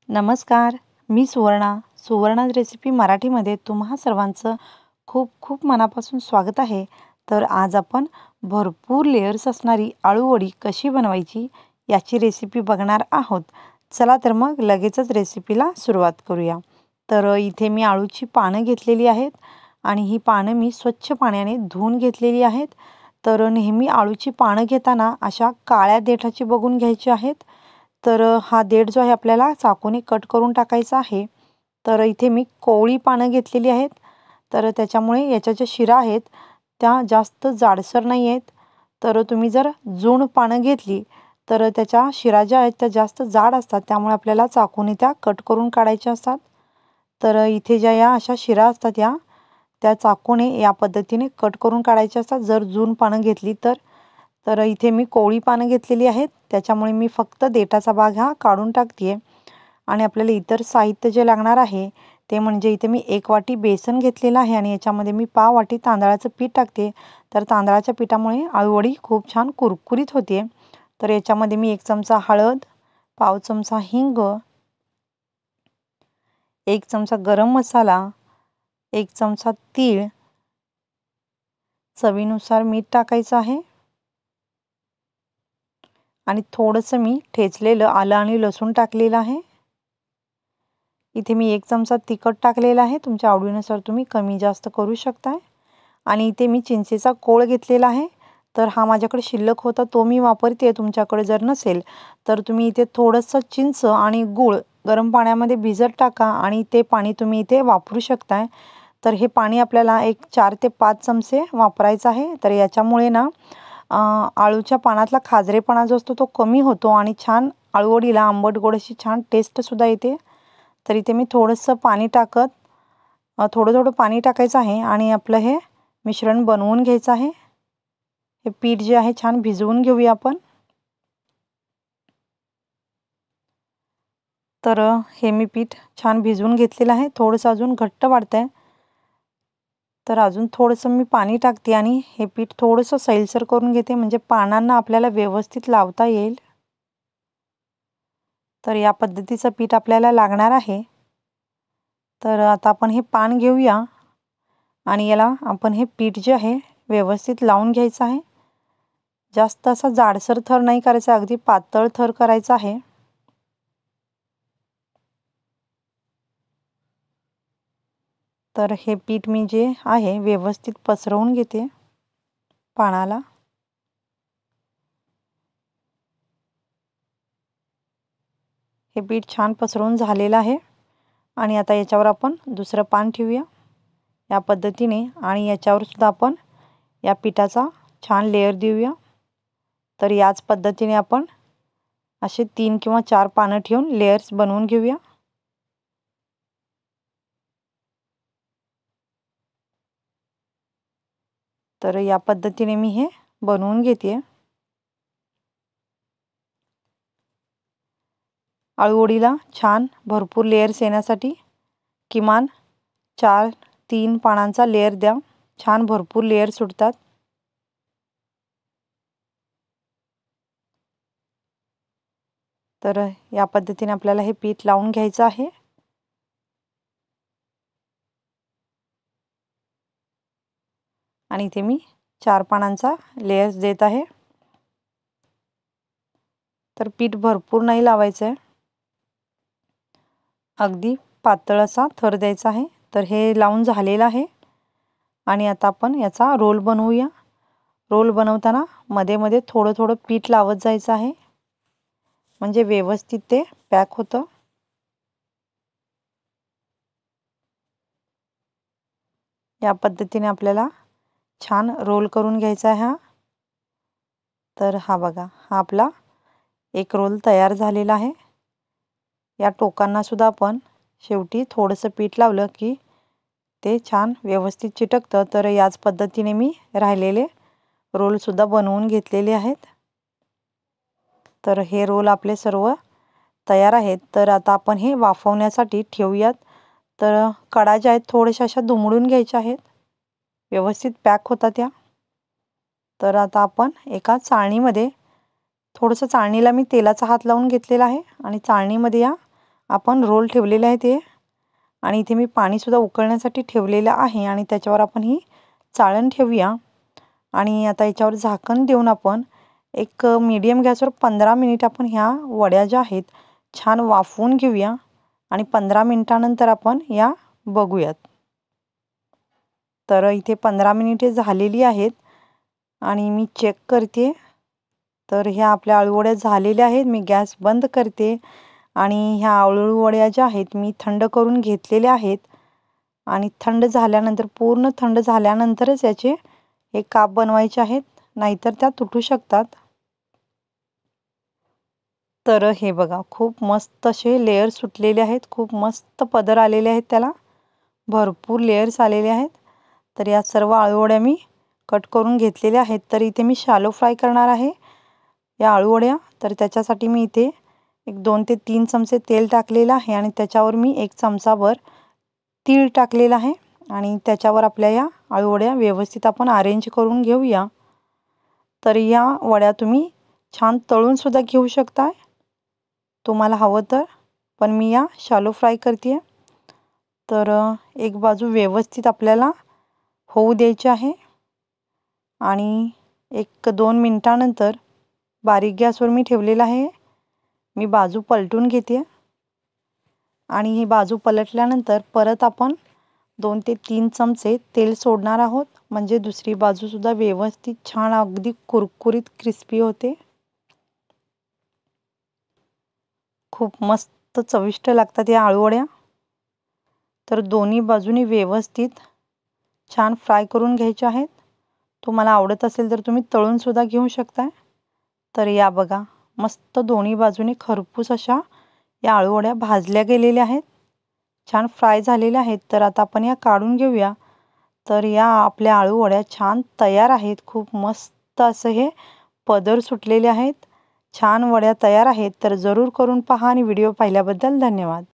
नमस्कार. मी सुवर्णाज रेसिपी मराठीमध्ये तुम्हा सर्वांचं खूप खूप मनापासून स्वागत आहे. तर आज आपण भरपूर लेयर्स असणारी आळू वडी कशी बनवायची याची रेसिपी बघणार आहोत. चला तर मग लगेचच रेसिपीला सुरुवात करूया. तर इथे मी आळूची पानं घेतलेली आहेत आणि ही पानं मी स्वच्छ पाण्याने धुवून घेतलेली आहेत. तर नेहमी आळूची पानं घेताना अशा काळ्या देठाची बघून घ्यायची आहेत. तर हा देठ जो आहे आपल्याला चाकूने कट करून टाकायचा आहे. तर इथे मी कोवळी पानं घेतलेली आहेत. तर त्याच्यामुळे याच्या ज्या शिरा आहेत त्या जास्त जाडसर नाही आहेत. तर तुम्ही जर जून पानं घेतली तर त्याच्या शिरा ज्या आहेत त्या जास्त जाड असतात, त्यामुळे आपल्याला चाकूने त्या कट करून काढायच्या असतात. तर इथे ज्या या अशा शिरा असतात त्या चाकूने या पद्धतीने कट करून काढायच्या असतात जर जून पानं घेतली तर. तर इथे मी कोवळी पानं घेतलेली आहेत, त्याच्यामुळे मी फक्त देठाचा भाग हा काढून टाकते आहे. आणि आपल्याला इतर साहित्य जे लागणार आहे ते म्हणजे इथे मी 1 वाटी बेसन घेतलेलं आहे आणि याच्यामध्ये मी पाव वाटी तांदळाचं पीठ टाकते. तर तांदळाच्या पिठामुळे आळूवडी खूप छान कुरकुरीत होते. तर याच्यामध्ये मी 1 चमचा हळद, पाव चमचा हिंग, 1 चमचा गरम मसाला, 1 चमचा तीळ, चवीनुसार मीठ टाकायचं आहे आणि थोडंसं मी ठेचलेलं आलं आणि लसूण टाकलेलं आहे. इथे मी 1 चमचा तिखट टाकलेला आहे, तुमच्या आवडीनुसार तुम्ही कमी जास्त करू शकताय. आणि इथे मी चिंचेचा कोळ घेतलेला आहे. तर हा माझ्याकडे शिल्लक होता तो मी वापरते. तुमच्याकडे जर नसेल तर तुम्ही इथे थोडंसं चिंच आणि गूळ गरम पाण्यामध्ये भिजत टाका आणि ते पाणी तुम्ही इथे वापरू शकताय. तर हे पाणी आपल्याला एक 4 ते 5 चमचे वापरायचं आहे. तर याच्यामुळे ना आळूच्या पानातला खाजरेपणा जो असतो तो कमी होतो आणि छान आळूवडीला आंबट गोड अशी छान टेस्टसुद्धा येते. तर इथे मी थोडंसं पाणी टाकत थोडं थोडं पाणी टाकायचं आहे आणि आपलं हे मिश्रण बनवून घ्यायचं आहे. हे पीठ जे आहे छान भिजवून घेऊया आपण. तर हे मी पीठ छान भिजवून घेतलेलं आहे. थोडंसं अजून घट्ट वाटतं आहे, तर अजून थोडंसं मी पाणी टाकते आणि हे पीठ थोडंसं सैलसर करून घेते म्हणजे पानांना आपल्याला व्यवस्थित लावता येईल. तर या पद्धतीचं पीठ आपल्याला लागणार आहे. तर आता आपण हे पान घेऊया आणि याला आपण हे पीठ जे आहे व्यवस्थित लावून घ्यायचं आहे. जास्त असा जाडसर थर नाही करायचा, अगदी पातळ थर करायचा आहे. तर हे पीठ मी जे आहे व्यवस्थित पसरवून घेते पानाला. हे पीठ छान पसरवून झालेलं आहे आणि आता याच्यावर आपण दुसरं पान ठेवूया या पद्धतीने आणि याच्यावर सुद्धा आपण या पिठाचा छान लेयर देऊया. तर याच पद्धतीने आपण असे 3 किंवा 4 पानं ठेवून लेयर्स बनवून घेऊया. तर या पद्धतीने मी हे बनवून घेते. आळूवडीला छान भरपूर लेयर्स येण्यासाठी किमान 4-3 पानांचा लेयर द्या, छान भरपूर लेयर सुटतात. तर या पद्धतीने आपल्याला हे पीठ लावून घ्यायचं आहे. आणि इथे मी 4 पानांचा लेयर्स देत आहे. तर पीठ भरपूर नाही लावायचं आहे, अगदी पातळ असा थर द्यायचा आहे. तर हे लावून झालेलं आहे आणि आता आपण याचा रोल बनवूया. रोल बनवताना मध्ये मध्ये थोडं थोडं पीठ लावत जायचं आहे म्हणजे व्यवस्थित ते पॅक होतं. या पद्धतीने आपल्याला छान रोल करून घ्यायचा आहे हा. तर हा बघा, हा आपला एक रोल तयार झालेला आहे. या टोकांना सुद्धा आपण शेवटी थोडंसं पीठ लावलं की ते छान व्यवस्थित चिटकतं. तर याच पद्धतीने मी राहिलेले रोलसुद्धा बनवून घेतलेले आहेत. तर हे रोल आपले सर्व तयार आहेत. तर आता आपण हे वाफवण्यासाठी ठेवूयात. तर कडा ज्या आहेत थोड्याशा अशा दुमडून घ्यायच्या आहेत, व्यवस्थित पॅक होतात त्या. तर आता आपण एका चाळणीमध्ये थोडंसं, चाळणीला मी तेलाचा हात लावून घेतलेला आहे आणि चाळणीमध्ये या आपण रोल ठेवलेले आहे ते, आणि इथे मी पाणीसुद्धा उकळण्यासाठी ठेवलेलं आहे आणि त्याच्यावर आपण ही चाळण ठेवूया. आणि आता याच्यावर झाकण देऊन आपण एक मीडियम गॅसवर 15 मिनिट आपण ह्या वड्या ज्या आहेत छान वाफवून घेऊया आणि 15 मिनिटानंतर आपण या बघूयात. तर इथे 15 मिनिटे झालेली आहेत आणि मी चेक करते. तर ह्या आपल्या अळूवड्या झालेल्या आहेत. मी गॅस बंद करते आणि ह्या अळूवड्या ज्या आहेत मी थंड करून घेतलेल्या आहेत आणि थंड झाल्यानंतर, पूर्ण थंड झाल्यानंतरच याचे हे काप बनवायचे आहेत, नाहीतर त्या तुटू शकतात. तर हे बघा, खूप मस्त असे लेयर सुटलेले आहेत, खूप मस्त पदर आलेले आहेत, त्याला भरपूर लेयर्स आलेले आहेत. तर या सर्व अळूवड्या मी कट करून घेतलेल्या आहेत. तर इथे मी शॅलो फ्राय करणार आहे या अळूवड्या. तर त्याच्यासाठी मी इथे एक 2 ते 3 चमचे तेल टाकलेलं आहे आणि त्याच्यावर मी 1 चमचाभर तीळ टाकलेलं आहे आणि त्याच्यावर आपल्या या अळूवड्या व्यवस्थित आपण अरेंज करून घेऊया. तर या वड्या तुम्ही छान तळूनसुद्धा घेऊ शकता तुम्हाला हवं तर, पण मी या शॅलो फ्राय करते. तर एक बाजू व्यवस्थित आपल्याला होऊ द्यायची आहे आणि 1-2 मिनिटानंतर बारीक गॅसवर मी ठेवलेला आहे. मी बाजू पलटून घेते आणि ही बाजू पलटल्यानंतर परत आपण 2 ते 3 चमचे तेल सोडणार आहोत, म्हणजे दुसरी बाजूसुद्धा व्यवस्थित छान अगदी कुरकुरीत क्रिस्पी होते. खूप मस्त चविष्ट लागतात या अळूवड्या. तर दोन्ही बाजूनी व्यवस्थित छान फ्राय करून घ्यायचे आहेत. तुम्हाला आवडत असेल तर तुम्ही तळूनसुद्धा घेऊ शकता. तर या बघा, मस्त दोन्ही बाजूने खरपूस अशा या अळूवड्या भाजल्या गेलेल्या आहेत, छान फ्राय झालेल्या आहेत. तर आता आपण या काढून घेऊया. तर या आपल्या अळूवड्या छान तयार आहेत. खूप मस्त असं हे पदर सुटलेले आहेत. छान वड्या तयार आहेत. तर जरूर करून पहा आणि व्हिडिओ पाहिल्याबद्दल धन्यवाद.